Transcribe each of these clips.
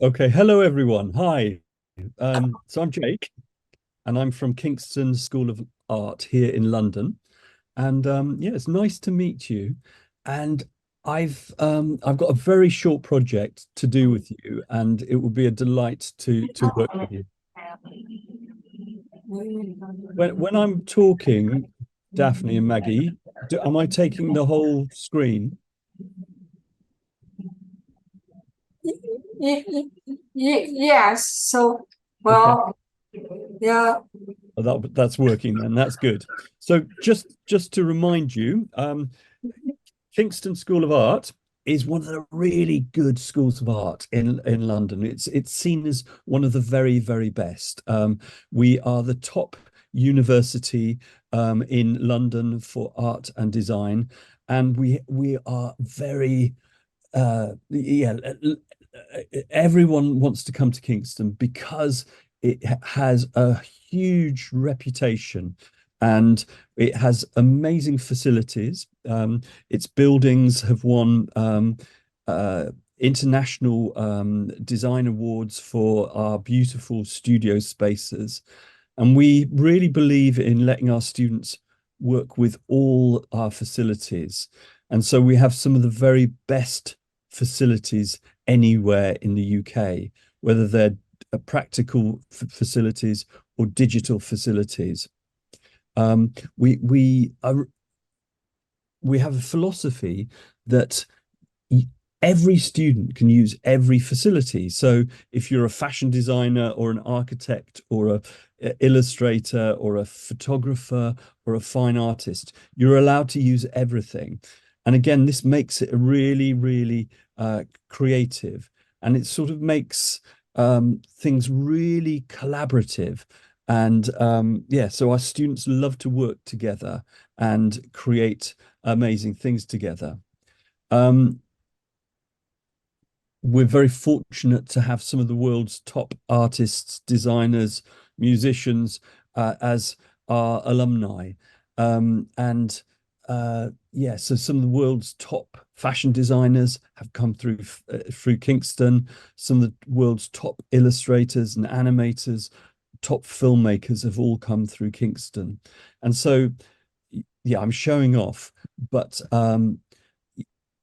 Okay, hello everyone. Hi. So I'm Jake, and I'm from Kingston School of Art here in London. And yeah, it's nice to meet you. And I've got a very short project to do with you, and it will be a delight to work with you. When I'm talking, Daphne and Maggie, am I taking the whole screen? Yes. So, Okay. well, yeah. That's working then. That's good. So just to remind you, Kingston School of Art is one of the really good schools of art in London. It's seen as one of the very best. We are the top university in London for art and design, and we are very yeah. Everyone wants to come to Kingston because it has a huge reputation and it has amazing facilities. Its buildings have won international design awards for our beautiful studio spaces. And we really believe in letting our students work with all our facilities. And so we have some of the very best facilities anywhere in the UK, whether they're practical facilities or digital facilities. We have a philosophy that every student can use every facility. So if you're a fashion designer or an architect or a illustrator or a photographer or a fine artist, you're allowed to use everything. And again, this makes it a really creative, and it sort of makes things really collaborative. And yeah, so our students love to work together and create amazing things together. We're very fortunate to have some of the world's top artists, designers, musicians as our alumni. And yeah, so some of the world's top fashion designers have come through Kingston. Some of the world's top illustrators and animators, top filmmakers have all come through Kingston. And so, yeah, I'm showing off, but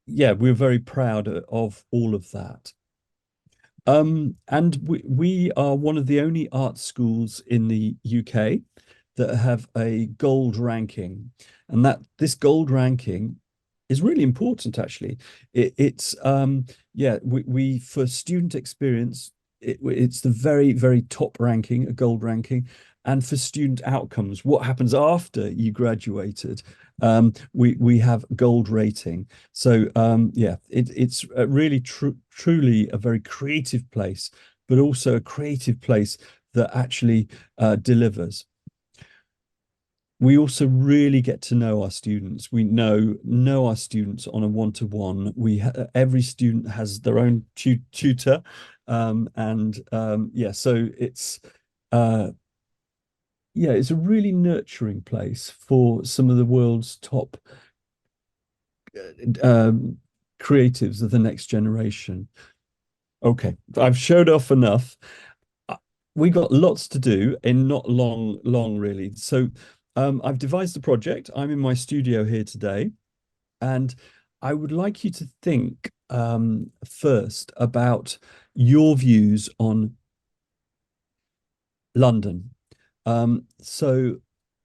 yeah, we're very proud of all of that. And we are one of the only art schools in the UK that have a gold ranking, and that this gold ranking is really important actually. It's yeah, we for student experience, it's the very top ranking, a gold ranking. And for student outcomes, what happens after you graduated, we have gold rating. So yeah, it's really truly a very creative place, but also a creative place that actually delivers. We also really get to know our students. We know our students on a one-to-one. Every student has their own tutor, and yeah, so it's yeah, it's a really nurturing place for some of the world's top creatives of the next generation. Okay, I've showed off enough. We got lots to do in not long really. So I've devised a project. I'm in my studio here today, and I would like you to think first about your views on London. So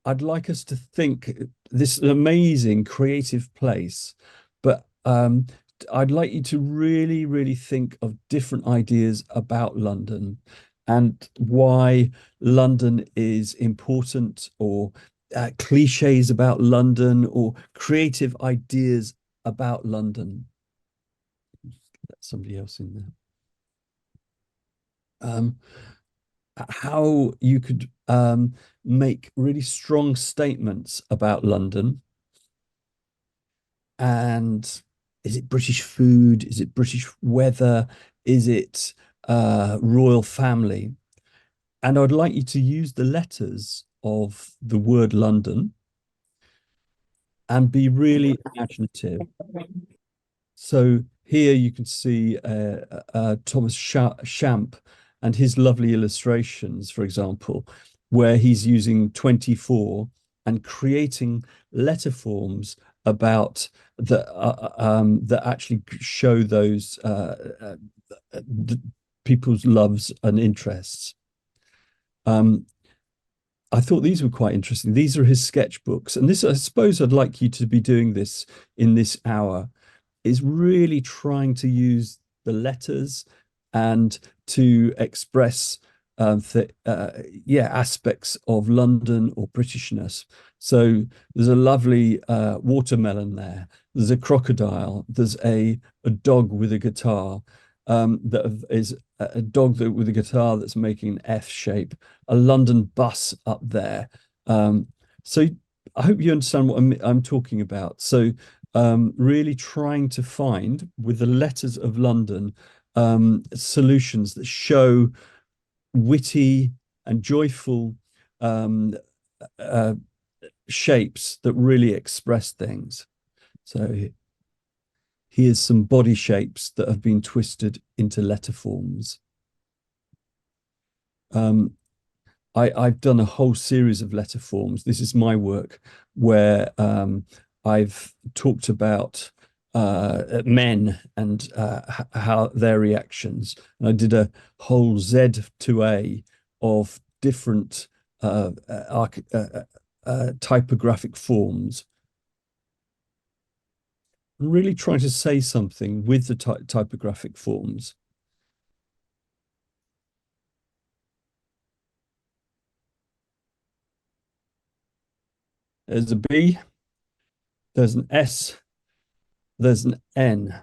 I'd like us to think this amazing creative place, but I'd like you to really think of different ideas about London and why London is important, or cliches about London, or creative ideas about London. Let somebody else in there. How you could make really strong statements about London. And is it British food? Is it British weather? Is it royal family? And I'd like you to use the letters of the word London and be really imaginative. So here you can see Thomas Champ and his lovely illustrations, for example, where he's using 24 and creating letter forms about that actually show those people's loves and interests. I thought these were quite interesting. These are his sketchbooks, and this, I suppose I'd like you to be doing this in this hour, is really trying to use the letters and to express aspects of London or Britishness. So there's a lovely watermelon there. There's a crocodile. There's a dog with a guitar. That is a dog with a guitar that's making an F shape. A London bus up there. So I hope you understand what I'm talking about. So really trying to find, with the letters of London, solutions that show witty and joyful shapes that really express things. So here's some body shapes that have been twisted into letter forms. I've done a whole series of letter forms. This is my work where I've talked about men and how their reactions. And I did a whole Z to A of different typographic forms. I'm really trying to say something with the typographic forms. There's a B, there's an S, there's an N.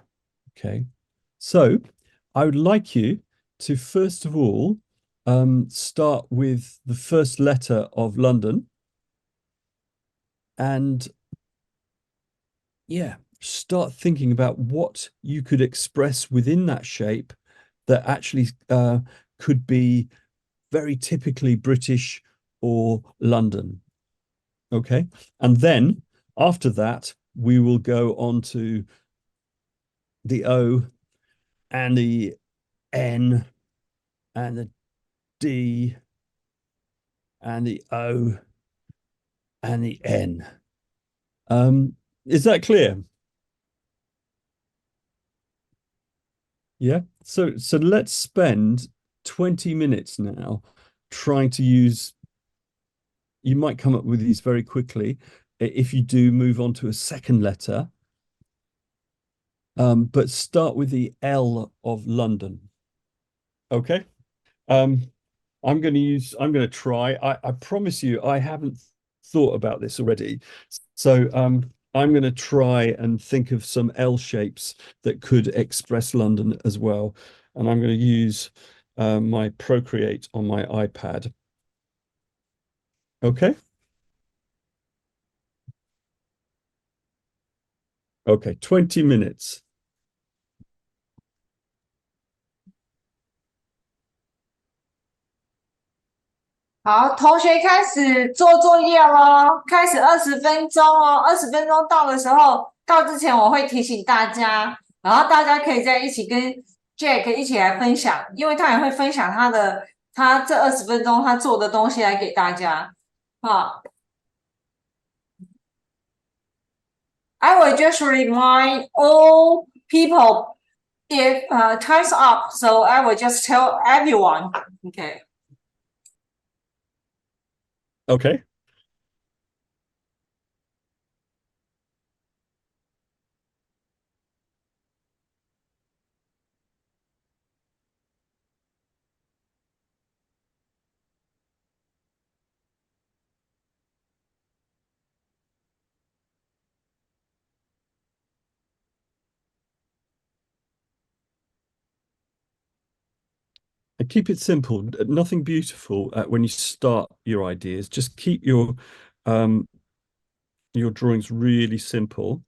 Okay, so I would like you to first of all start with the first letter of London, and start thinking about what you could express within that shape that actually could be very typically British or London. Okay, and then after that we will go on to the O and the N and the D and the O and the N. Is that clear? Yeah. So let's spend 20 minutes now trying to use. You might come up with these very quickly if you do move on to a second letter. But start with the L of London. Okay. I'm going to try. I promise you, I haven't thought about this already. So I'm going to try and think of some L shapes that could express London as well. And I'm going to use my Procreate on my iPad. Okay. Okay, 20 minutes. 好，同学开始做作业咯，开始20分钟哦。20分钟到的时候，到之前我会提醒大家，然后大家可以再一起跟 Jake 一起来分享，因为他也会分享他这20分钟他做的东西来给大家。好，I will just remind all people if time's up, so I will just tell everyone. Okay. Okay. And keep it simple, nothing beautiful when you start your ideas. Just keep your drawings really simple.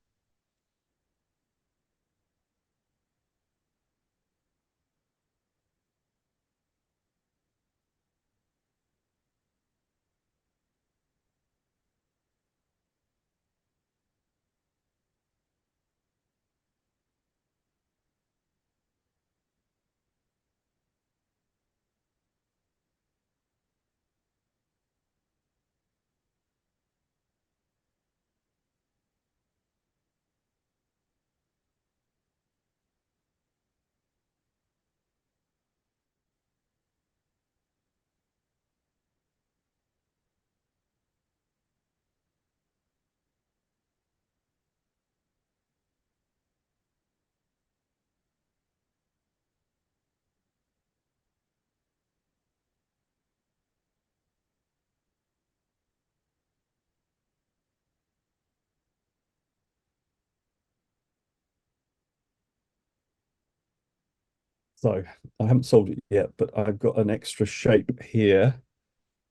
So I haven't solved it yet, but I've got an extra shape here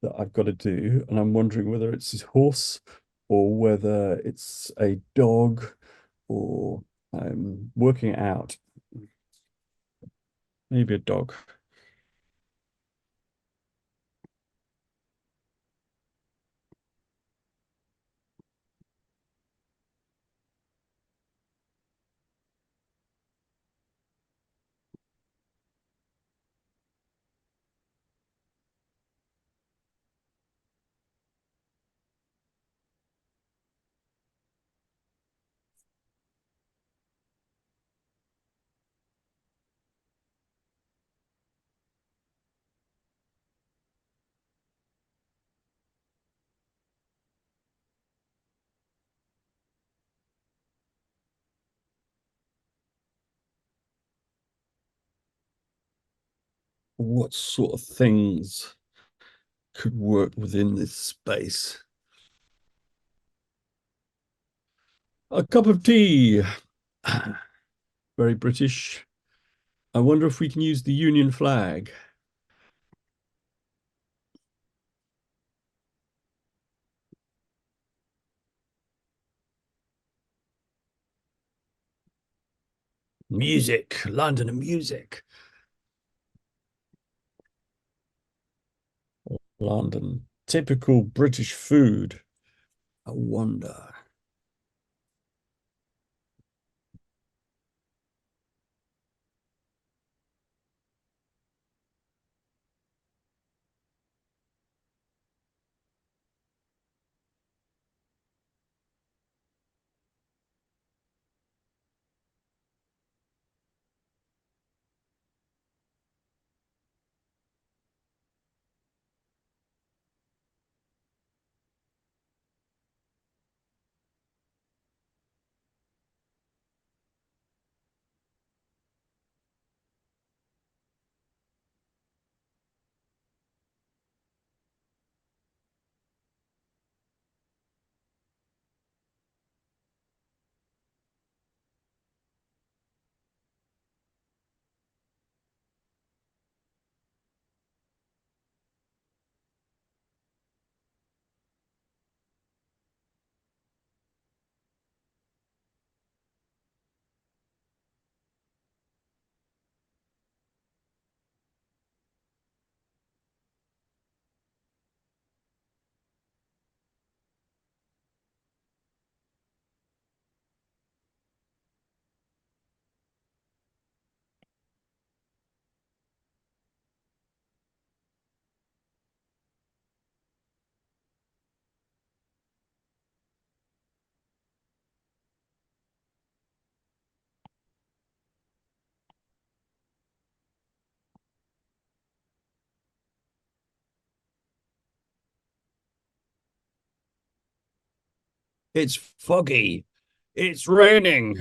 that I've got to do, and I'm wondering whether it's his horse or whether it's a dog, or I'm working it out. Maybe a dog. What sort of things could work within this space? A cup of tea. Very British. I wonder if we can use the Union flag. Music, London music. London. Typical British food. I wonder. It's foggy. It's raining.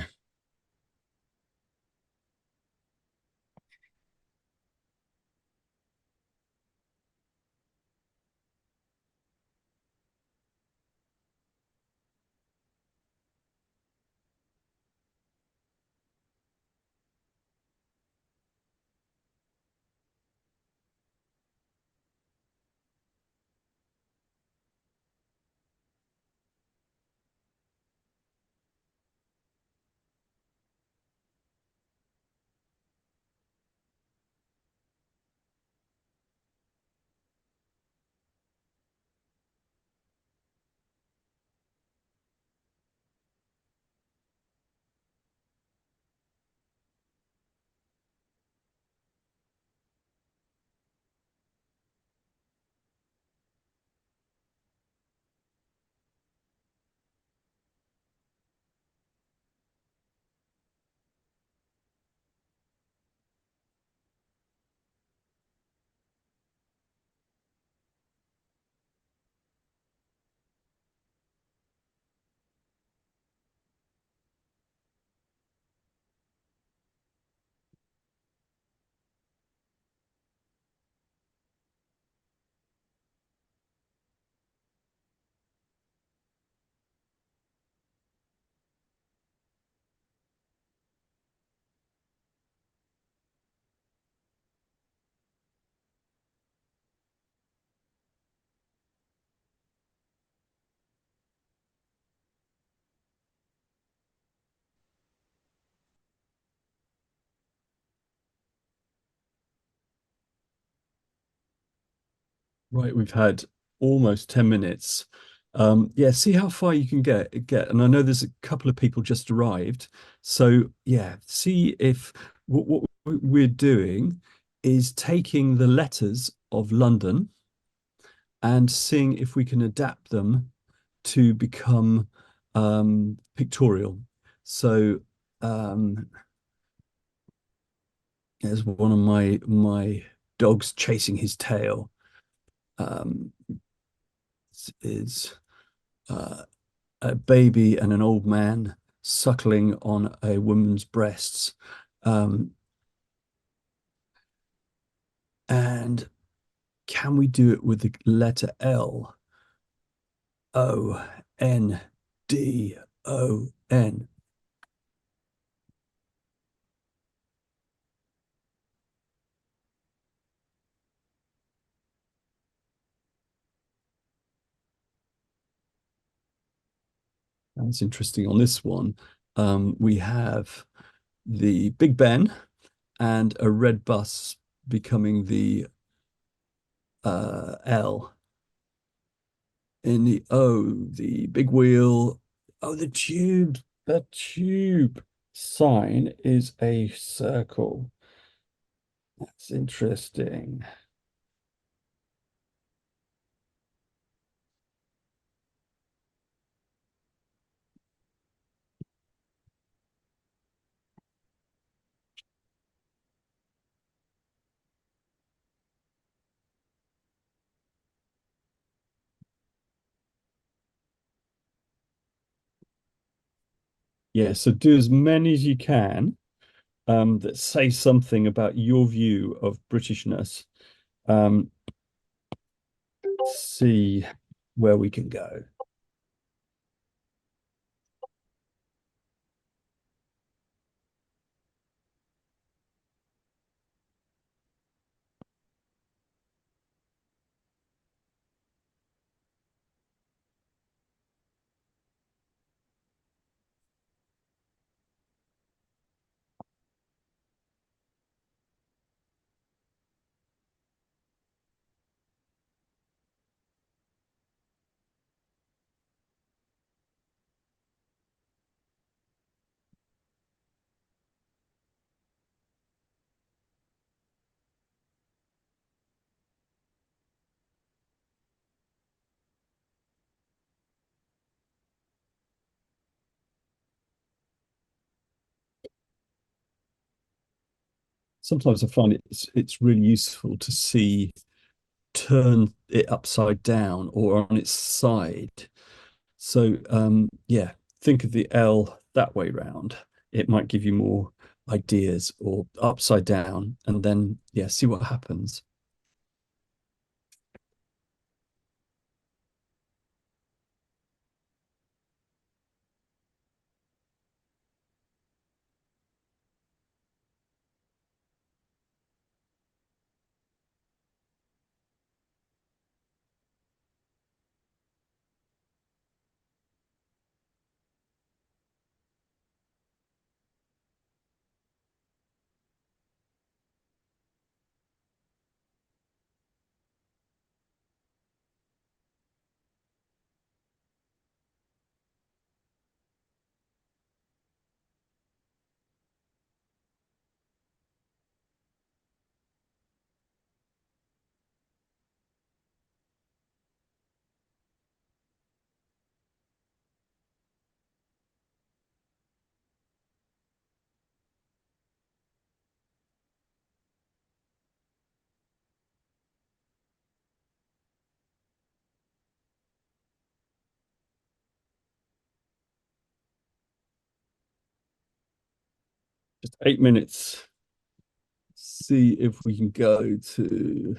Right, we've had almost 10 minutes. Yeah, see how far you can get. And I know there's a couple of people just arrived. So yeah, see if what we're doing is taking the letters of London and seeing if we can adapt them to become pictorial. So there's one of my dogs chasing his tail. Is a baby and an old man suckling on a woman's breasts. And can we do it with the letter L? Ondon. That's interesting. On this one, we have the Big Ben and a red bus becoming the L. In the O, the big wheel. Oh, the tube. The tube sign is a circle. That's interesting. Yeah, so do as many as you can that say something about your view of Britishness. Um, see where we can go. Sometimes I find it's really useful to see turn it upside down or on its side. So yeah, think of the L that way round. It might give you more ideas, or upside down, and then yeah, see what happens. Just 8 minutes. See if we can go to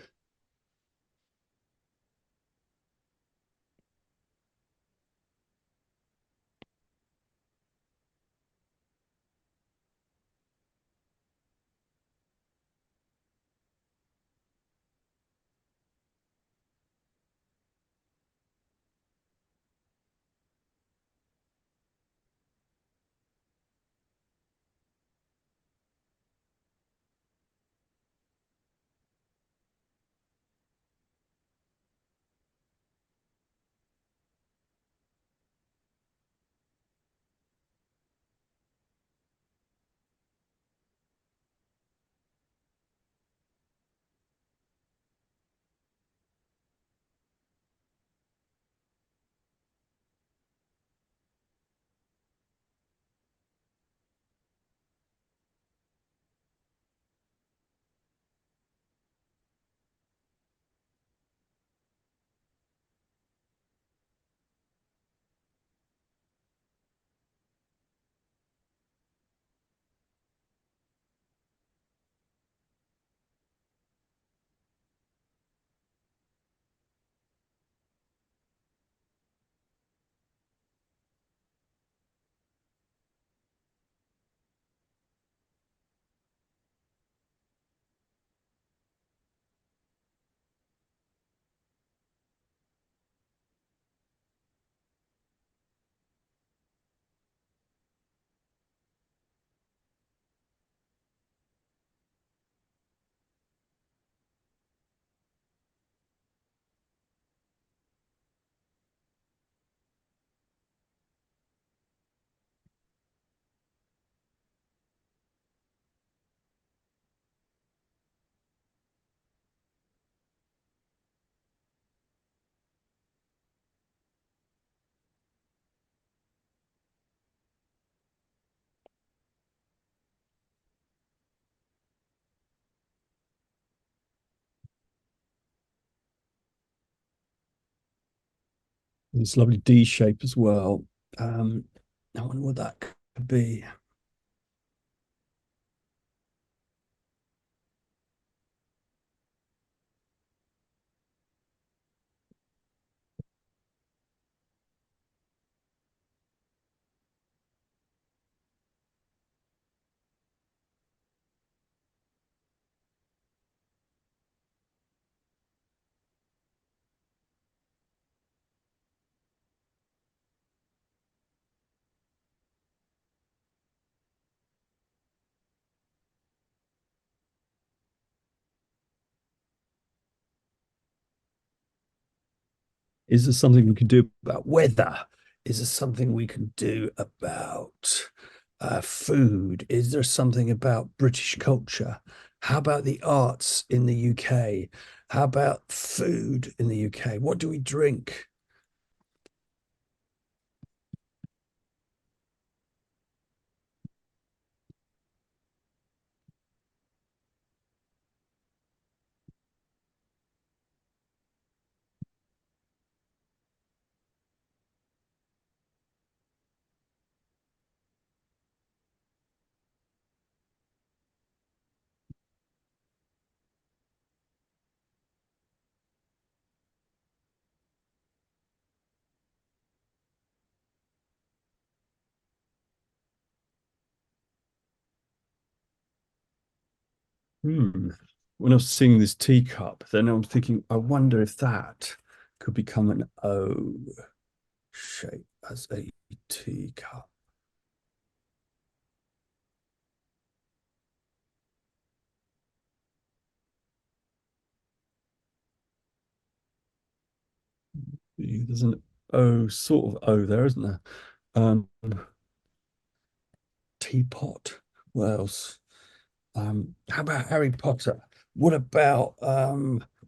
This lovely D shape as well. Um, I wonder what that could be. Is there something we can do about weather? Is there something we can do about food? Is there something about British culture? How about the arts in the UK? How about food in the UK? What do we drink? Hmm. When I was seeing this teacup, then I was thinking, I wonder if that could become an O shape as a teacup. There's an O, sort of O there, isn't there? Um, Teapot. What else? How about Harry Potter? What about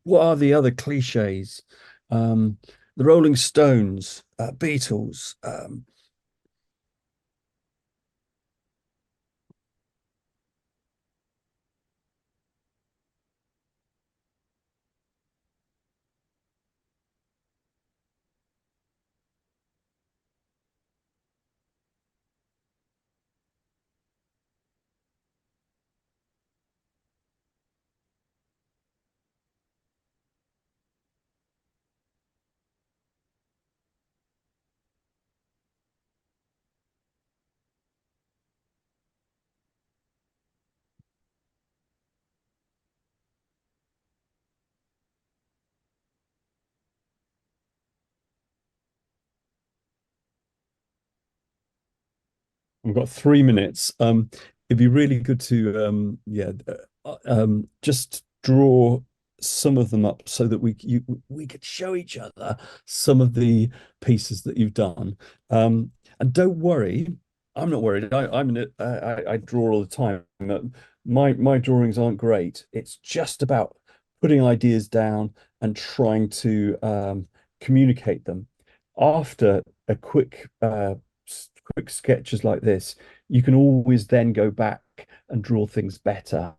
what are the other cliches? Um, the Rolling Stones, Beatles. We've got 3 minutes. It'd be really good to just draw some of them up so that we could show each other some of the pieces that you've done. And don't worry, I'm not worried. I draw all the time. My drawings aren't great. It's just about putting ideas down and trying to communicate them. After a quick sketches like this, you can always then go back and draw things better.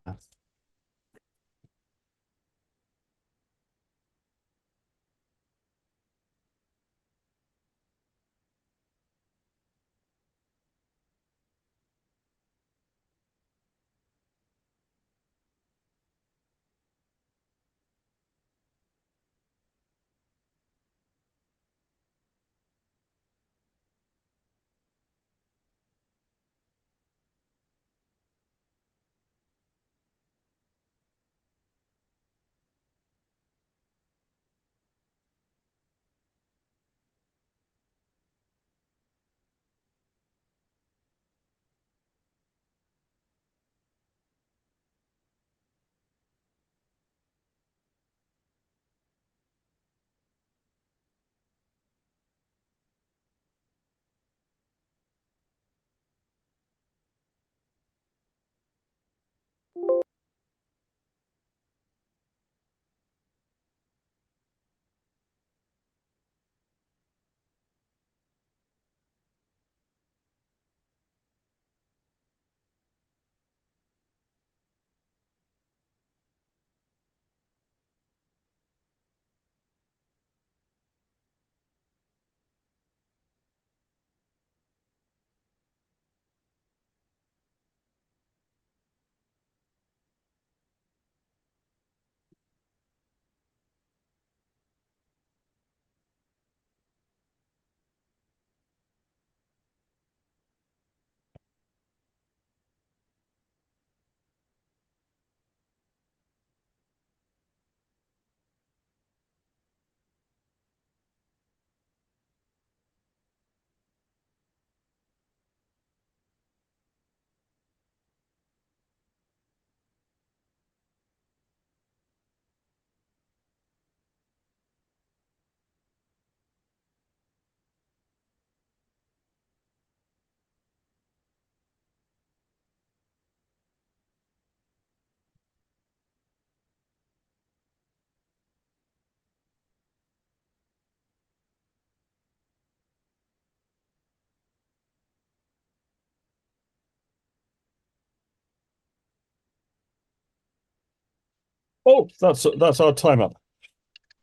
Oh, that's our time up.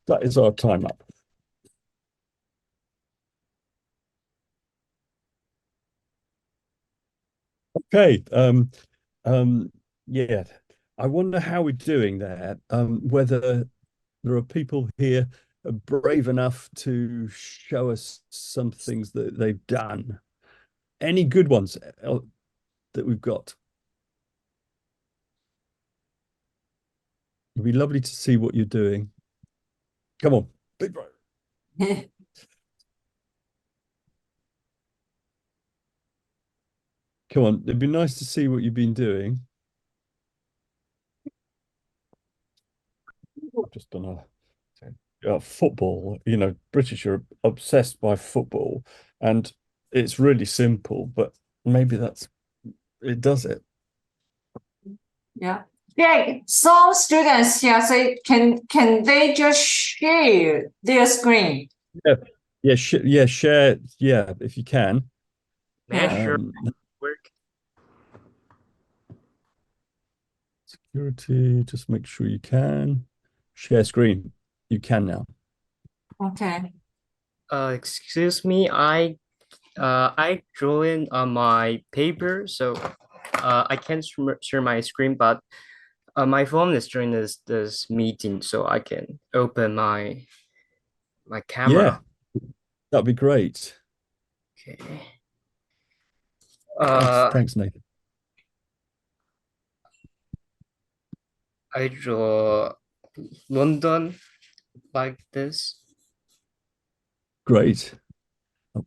That is our time up. Okay. Yeah. I wonder how we're doing there. Whether there are people here brave enough to show us some things that they've done. Any good ones that we've got? It'd be lovely to see what you're doing. Come on, big bro. Come on, it'd be nice to see what you've been doing. Just done football. You know, British are obsessed by football, and it's really simple, but maybe it does it. Yeah. Yeah, some students here say, can they just share their screen? Yeah, share. Yeah, if you can. Measure work. Security, just make sure you can. Share screen. You can now. Okay. Excuse me, I drew in on my paper, so I can't share my screen, but my phone is during this meeting, so I can open my camera. Yeah, that'd be great. Okay. Thanks, Nathan. I draw London like this. Great. I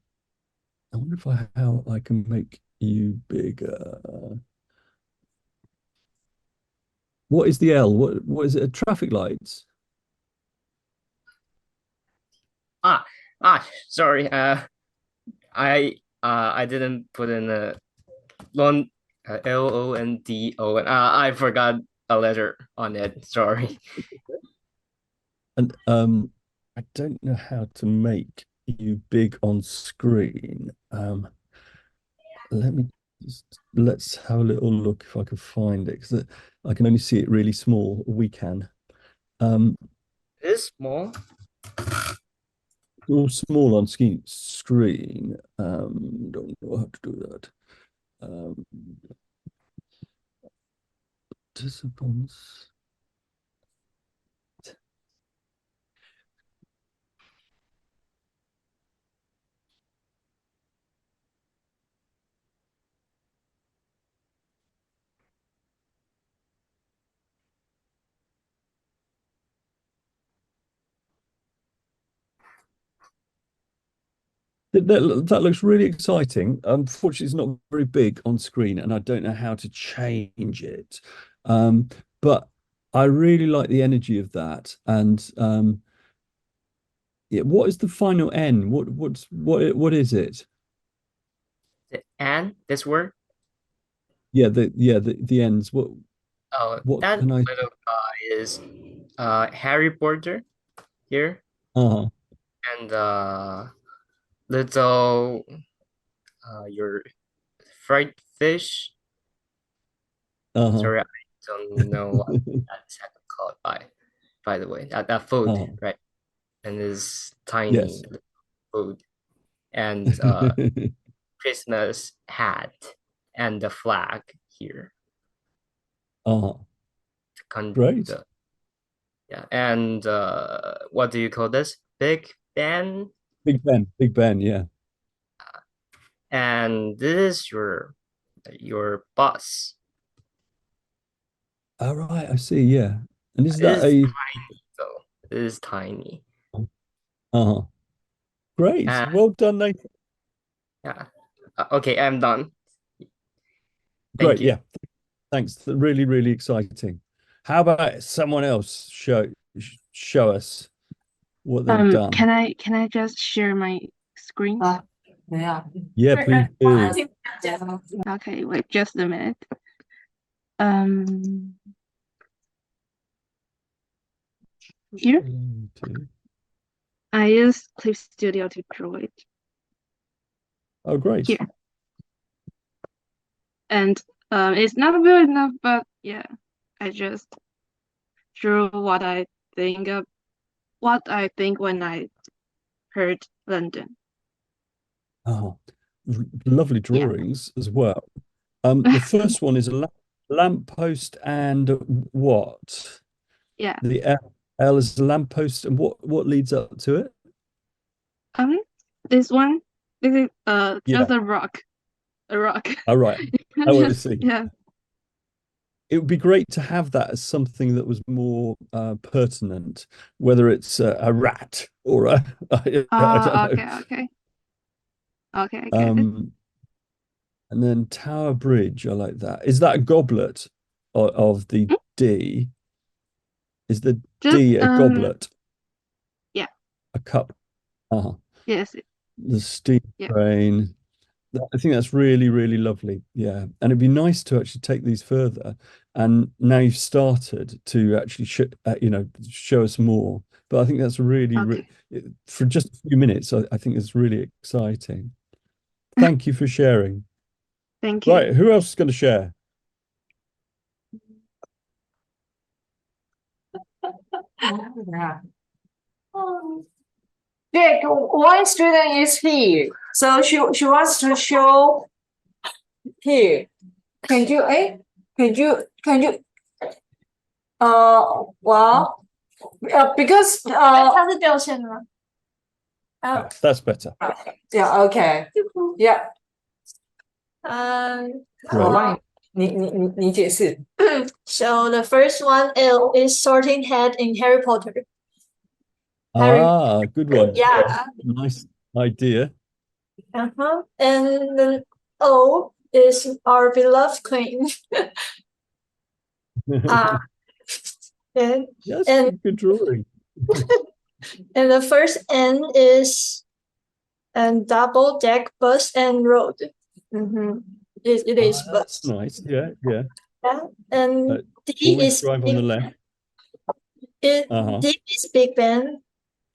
wonder how I can make you bigger. What is the L? What is it? Traffic lights. Sorry. I didn't put in a London I forgot a letter on it. Sorry. And I don't know how to make you big on screen. Let's have a little look if I can find it, because I can only see it really small. We can. It's small. All small on screen. Don't know how to do that. Participants. That looks really exciting. Unfortunately, it's not very big on screen, and I don't know how to change it. But I really like the energy of that. And yeah, what is the final N? What is it? The N, this word. Yeah, the ends. What That can I? little guy is Harry Potter here, Uh-huh. and little your fried fish. Uh-huh. Sorry, I don't know what that's called by the way. That food, Uh-huh. right? And this tiny Yes. food, and Christmas hat, and the flag here. Uh-huh. Great. Yeah, and what do you call this? Big Ben? Big Ben, yeah. And this is your bus. All right, I see, yeah. And is that tiny, though. It is tiny. Uh-huh. Great. Well done, Nathan. Yeah. Okay, I'm done. Great, yeah. Thanks. Really, really exciting. How about someone else show us what they've done? Can I just share my screen? Yeah. Yeah, please do. Okay, wait just a minute. Here I use Clip Studio to draw it. Oh, great. Here. And it's not good enough, but yeah, I just drew what I think when I heard London. Oh, lovely drawings as well. The first one is a lamppost and what? Yeah. The L is a lamppost, and what leads up to it? This is Yeah. just a rock. A rock. Oh, right. Oh, I see. Yeah. It would be great to have that as something that was more pertinent, whether it's a rat or I don't know. Okay. I get it. And then Tower Bridge, I like that. Is that a goblet of the D? Is the D a goblet? Yeah. A cup. Yes. The steam train. I think that's really, really lovely. Yeah. And it'd be nice to actually take these further. And now you've started to actually show us more. But I think that's really, for just a few minutes, I think it's really exciting. Thank you for sharing. Thank you. Right, who else is going to share? Jake, one student is here, so she wants to show here. Can you? Well, because 它是掉线的吗？ That's better. Yeah. Okay. Yeah. 我帮你解释。So the first one is sorting hat in Harry Potter. Good one. Yeah. Nice idea. And the O is our beloved queen. Yes, and good drawing. and the first N is double deck bus and road. It is bus. That's nice. Yeah. And D Always is drive on the left. D is Big Ben,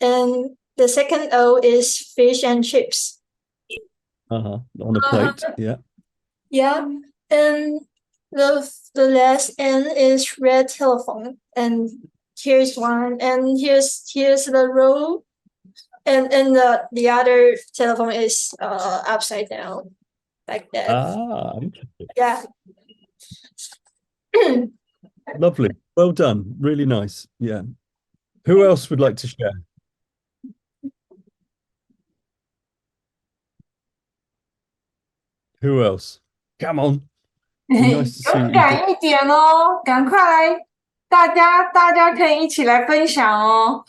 and the second O is fish and chips. On a plate. Yeah. Yeah, and the last N is red telephone, and here's one, and here's the row, and the other telephone is upside down, like that. Interesting. Yeah. Lovely. Well done. Really nice. Yeah. Who else would like to share? Who else? Come on. Nice to see 勇 you. 敢一点哦，赶快来，大家可以一起来分享哦。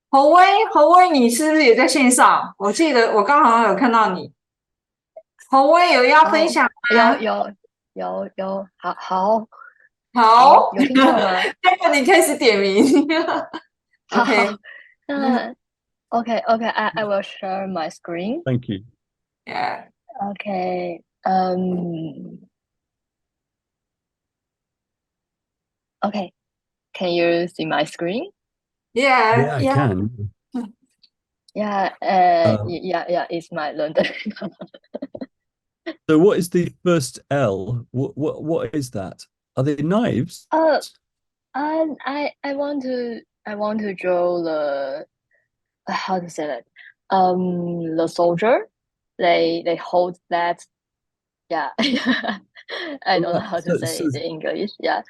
侯威，你是不是也在线上？我记得我刚好有看到你。侯威有要分享吗？有，好，好，有听到吗？待会你开始点名。OK， I will share my screen. Thank you. Yeah. Okay. Okay. Can you see my screen? Yeah, I can. Yeah. Yeah. It's my London. So what is the first L? What is that? Are they knives? And I want to draw the how to say that the soldier they hold that. Yeah. I don't know how to say it in English. Yeah.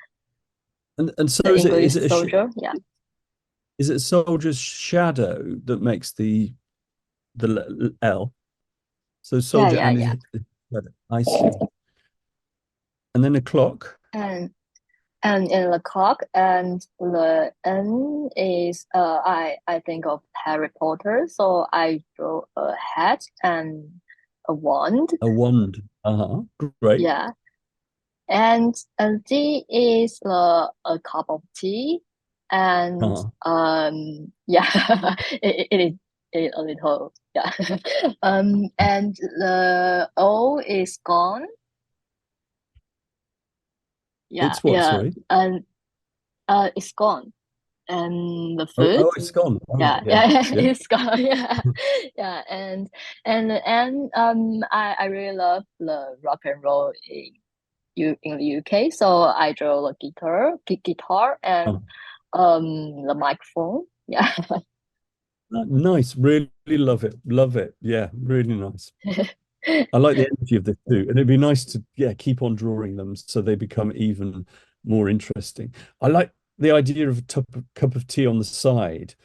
And so The is English it soldier? Yeah. Is it a soldier's shadow that makes the L? So soldier Yeah. and I see. And then a clock. And in the clock, and the N is I think of Harry Potter, so I draw a hat and a wand. A wand. Great. Yeah. And D is a cup of tea, and yeah, it is a little, yeah. And the O is gone. Yeah, It's what, yeah. sorry? And it's gone. and the Oh, food. it's gone. Oh, Yeah, yeah. it's gone. Yeah, yeah, and I really love the rock and roll in the UK. So I draw the guitar and the microphone. Yeah. Nice. Really love it. Love it. Yeah, really nice. I like the energy of this too. And it'd be nice to keep on drawing them so they become even more interesting. I like the idea of a cup of tea on the side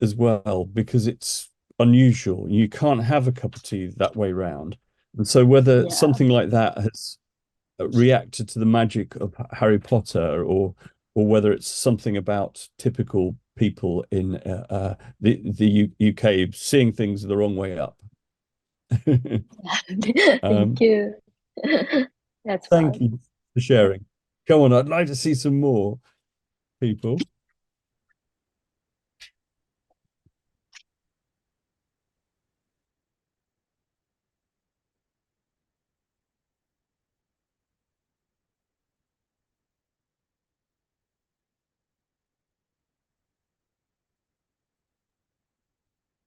as well, because it's unusual. You can't have a cup of tea that way round. And so whether something like that has reacted to the magic of Harry Potter, or whether it's something about typical people in the UK seeing things the wrong way up. Thank you. That's Thank fun. you for sharing. Come on, I'd like to see some more people.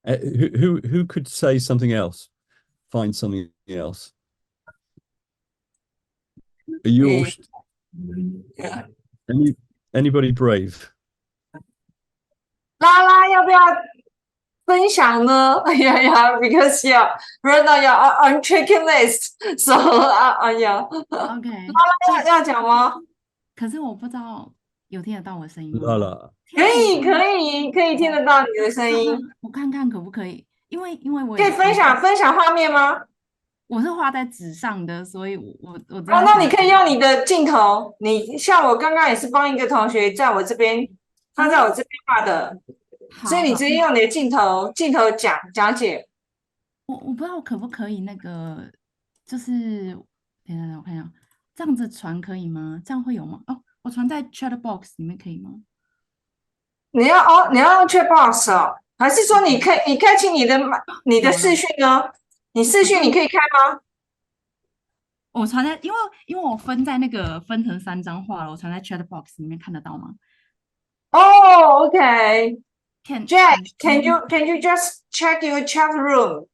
Who could say something else? Find something else. Are you all, anybody brave? 拉拉要不要分享呢？because right now you're on checking list, so OK，拉拉要讲吗？可是我不知道有听得到我的声音吗？啦啦，可以听得到你的声音。我看看可不可以，因为我可以分享画面吗？我是画在纸上的，所以我那你可以用你的镜头，你像我刚刚也是帮一个同学在我这边，他在我这边画的，所以你直接用你的镜头讲解。我不知道可不可以那个，就是等一下我看一下，这样子传可以吗？这样会有吗？哦，我传在 chat box 里面可以吗？你要用 chat box 哦，还是说你开启你的视讯呢？你视讯你可以开吗？我传在，因为我分成3张画了，我传在 chat box 里面看得到吗？哦 ，OK。Jack, can you just check your chat room?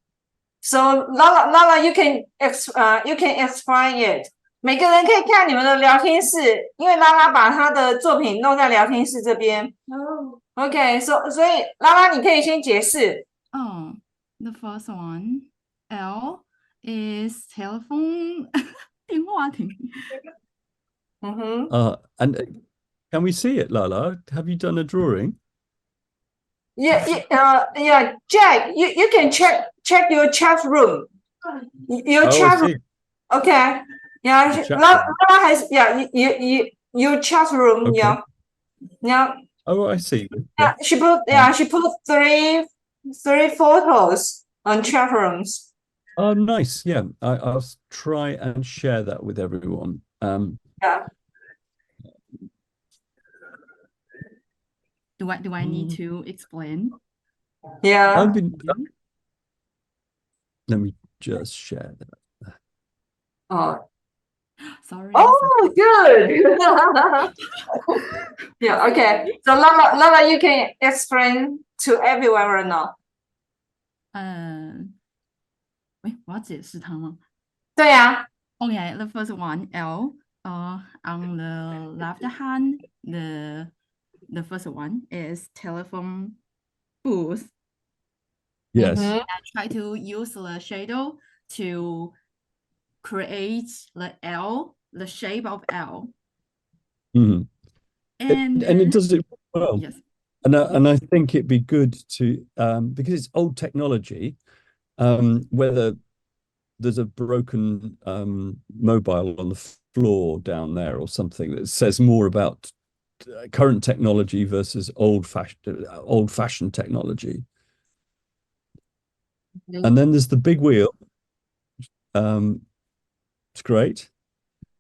So Lala, you can explain it. 每个人可以看你们的聊天室，因为拉拉把他的作品弄在聊天室这边。OK, 所以拉拉你可以先解释。The first one, L is telephone 电话亭。And can we see it, Lala? Have you done a drawing? Yeah, Jack, you can check your chat room. Your chat room. Okay. Yeah, Lala has your chat room. Okay. Yeah. Oh, I see. Yeah, she put three photos on chat rooms. Oh, nice. Yeah, I'll try and share that with everyone. Yeah. Do I need to explain? Yeah. Let me just share that. Oh. Sorry. Oh, good. Yeah. Okay. So Lala, you can explain to everyone right now. 我要解释它吗？对呀。Okay, the first one, L. On the left hand, the first one is telephone booth. Yes. I try to use the shadow to create the L, the shape of L. And it does it well. Yes. And I think it'd be good to because it's old technology, whether there's a broken mobile on the floor down there or something that says more about current technology versus old-fashioned technology. And then there's the big wheel. It's great.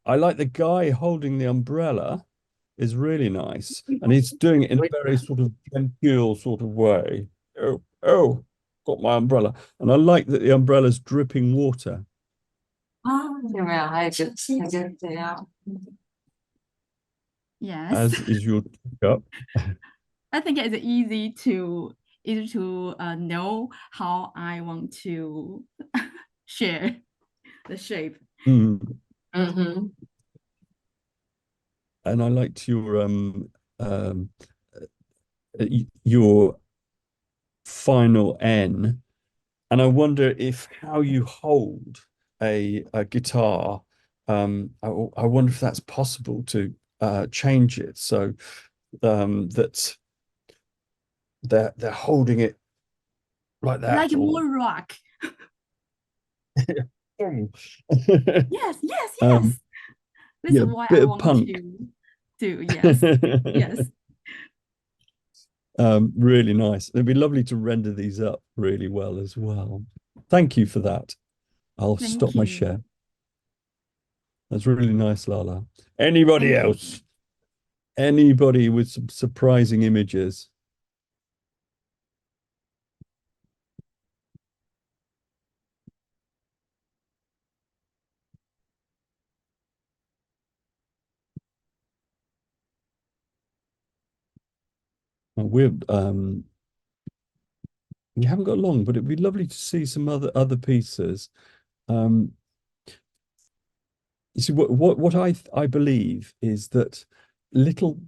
I like the guy holding the umbrella is really nice, and he's doing it in a very sort of genteel sort of way. Oh, got my umbrella. And I like that the umbrella's dripping water. Yes. As is your cup. I think it's easy to know how I want to share the shape. Mm. Mm-hmm. And I liked your final N, and I wonder if how you hold a guitar. I wonder if that's possible to change it so that they're holding it like that, Like more rock. Yes. This yeah, is why bit I of want punk. to do. Yes. Yes. Really nice. It'd be lovely to render these up really well as well. Thank you for that. I'll stop my share. That's really nice, Lala. Anybody else? Anybody with some surprising images? We're you haven't got long, but it'd be lovely to see some other pieces. You see, what I believe is that little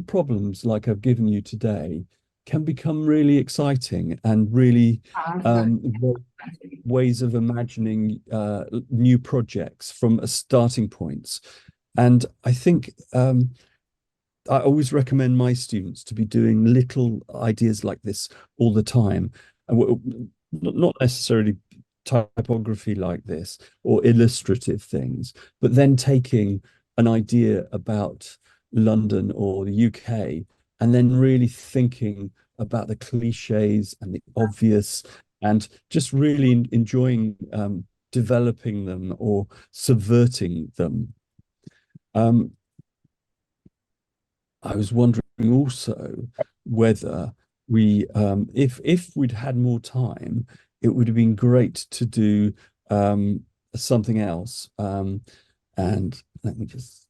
problems like I've given you today can become really exciting and really ways of imagining new projects from starting points. And I think I always recommend my students to be doing little ideas like this all the time, and not necessarily typography like this or illustrative things, but then taking an idea about London or the UK and then really thinking about the cliches and the obvious and just really enjoying developing them or subverting them. I was wondering also whether we, if we'd had more time, it would have been great to do something else. And let me just,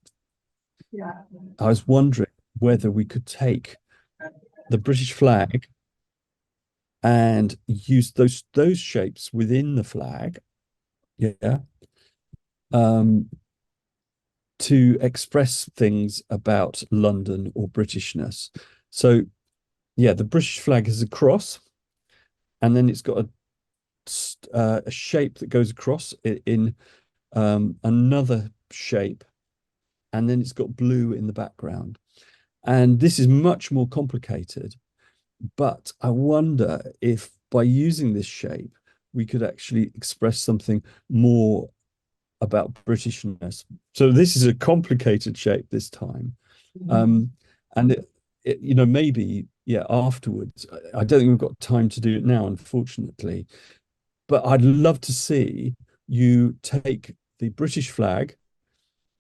I was wondering whether we could take the British flag and use those shapes within the flag, to express things about London or Britishness. So, yeah, the British flag is a cross, and then it's got a shape that goes across in another shape, and then it's got blue in the background. And this is much more complicated, but I wonder if by using this shape, we could actually express something more about Britishness. So this is a complicated shape this time. And it, you know, maybe, yeah, afterwards, I don't think we've got time to do it now, unfortunately, but I'd love to see you take the British flag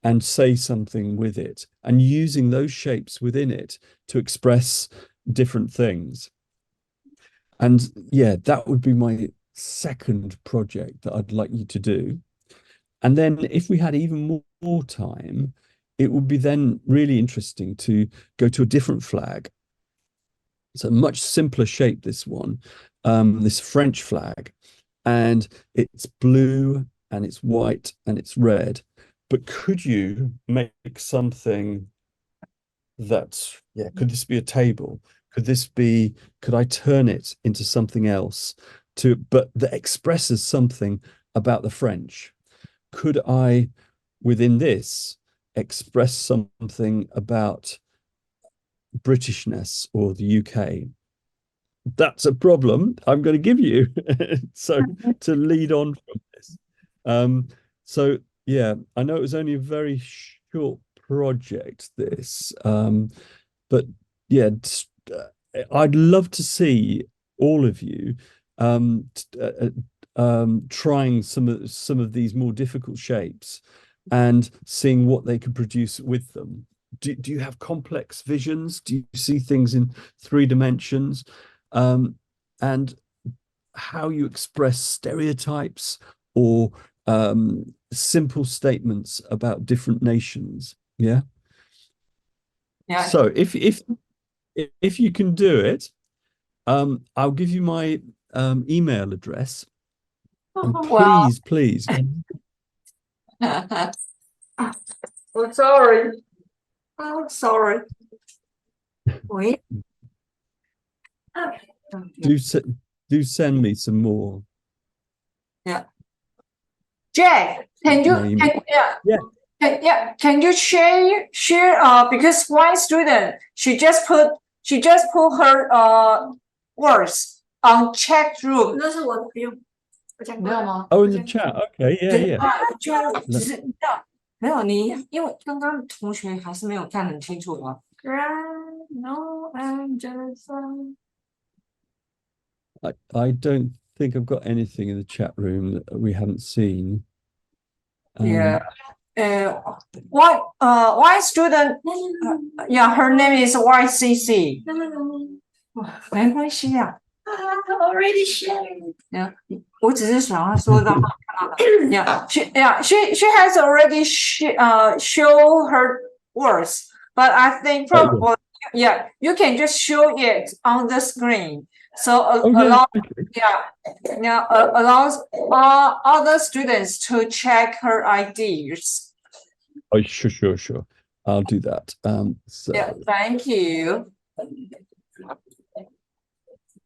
and say something with it and using those shapes within it to express different things. And yeah, that would be my second project that I'd like you to do. And then if we had even more time, it would be then really interesting to go to a different flag. It's a much simpler shape, this one, this French flag. And it's blue and it's white and it's red. But could you make something that's, yeah, could this be a table? Could I turn it into something else but that expresses something about the French? Could I, within this, express something about Britishness or the UK? That's a problem I'm going to give you. So to lead on from this. So yeah, I know it was only a very short project, this, but yeah, I'd love to see all of you trying some of these more difficult shapes and seeing what they could produce with them. Do you have complex visions? Do you see things in 3 dimensions? And how you express stereotypes or simple statements about different nations? Yeah. Yeah. So if if you can do it, I'll give you my email address. And please. I'm sorry. I'm sorry. Wait. Do send me some more. Yeah. Jack, can you can you share because one student she just put her words on chat room. 那是我的，不用，我讲过了。没有吗？ Oh, in the chat. Okay, yeah. 只是没有你，因为刚刚同学还是没有看很清楚吗 ？No, I'm just. I don't think I've got anything in the chat room that we haven't seen. Yeah. One student. Yeah, her name is YCC. 没关系啊。Already shared. Yeah, 我只是想要说让他看到的。Yeah, she has already show her words, but I think probably you can just show it on the screen. So allows other students to check her ideas. Oh, sure. I'll do that. So, yeah, thank you.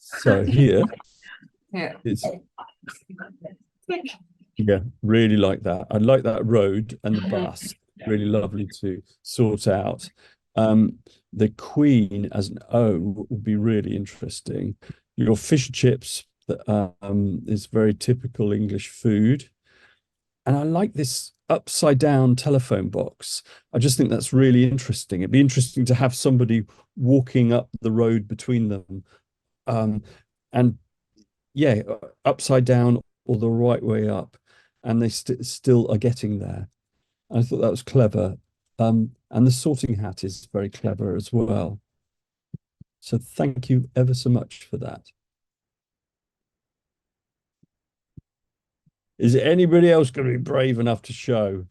So here, it's really like that. I like that road and the bus. Really lovely to sort out. The Queen as an O will be really interesting. Your fish and chips is very typical English food. And I like this upside down telephone box. I just think that's really interesting. It'd be interesting to have somebody walking up the road between them. And yeah, upside down or the right way up. And they still are getting there. I thought that was clever. And the sorting hat is very clever as well. So thank you ever so much for that. Is anybody else going to be brave enough to show?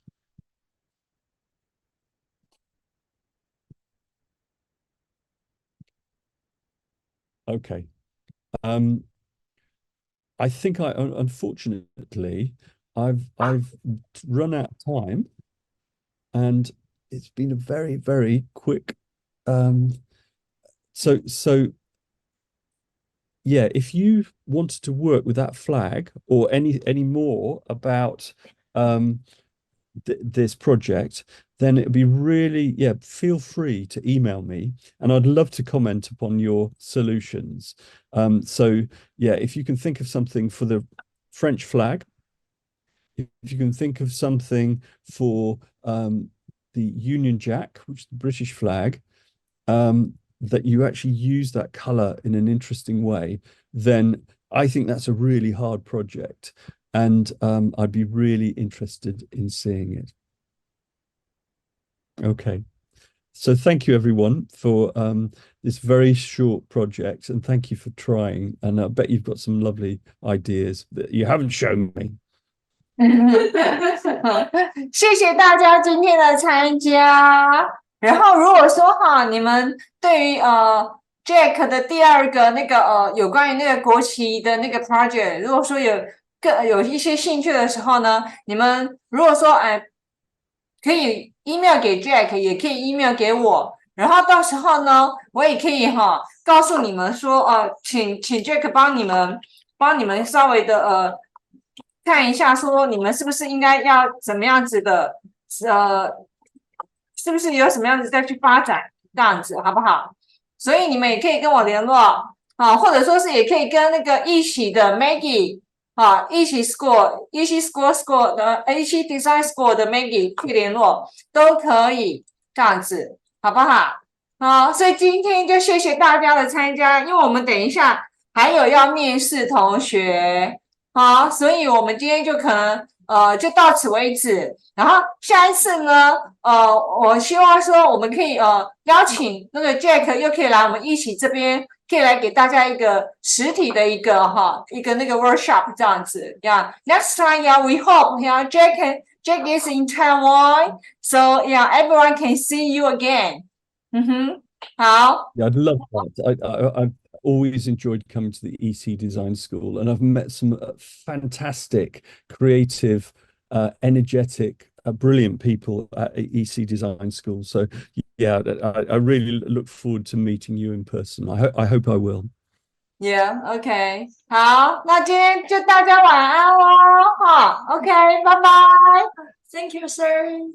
Okay. I think unfortunately I've run out of time, and it's been a very, very quick so yeah, if you wanted to work with that flag or any more about this project, then it'd be really, feel free to email me, and I'd love to comment upon your solutions. So if you can think of something for the French flag, if you can think of something for the Union Jack, which is the British flag, that you actually use that color in an interesting way, then I think that's a really hard project, and I'd be really interested in seeing it. Okay, so thank you everyone for this very short project, and thank you for trying, and I bet you've got some lovely ideas that you haven't shown me. 谢谢大家今天的参加。然后如果说你们对于Jake 的第二个那个有关于那个国旗的那个 project， 如果说有一些兴趣的时候呢，你们如果说可以 email 给 Jake， 也可以 email 给我，然后到时候呢，我也可以告诉你们说请 Jake 帮你们稍微的看一下，说你们是不是应该要怎么样子的是不是有什么样子再去发展，这样子好不好？所以你们也可以跟我联络或者说是也可以跟那个一起的 Maggie 一起 School 的一起 Design School 的 Maggie 去联络都可以，这样子好不好？所以今天就谢谢大家的参加，因为我们等一下还有要面试同学，所以我们今天就可能就到此为止。然后下一次呢，我希望说我们可以邀请那个 Jake 又可以来我们一起这边，可以来给大家一个实体的一个那个 workshop 这样子。Next time, we hope Jake is in Taiwan, so everyone can see you again. 好， Yeah, I'd love that. I've always enjoyed coming to the EC Design School, and I've met some fantastic, creative, energetic, brilliant people at EC Design School. So, yeah, I really look forward to meeting you in person. I hope I will. Yeah, OK， 好，那今天就大家晚安喽，好 ，OK， 拜拜。Thank you, sir.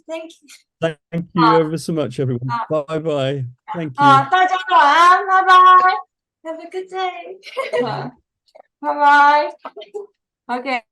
Thank you. Thank you ever so much, everyone. Bye bye. Thank 好， you. 大家晚安，拜拜。 Have a good day. 拜拜。OK。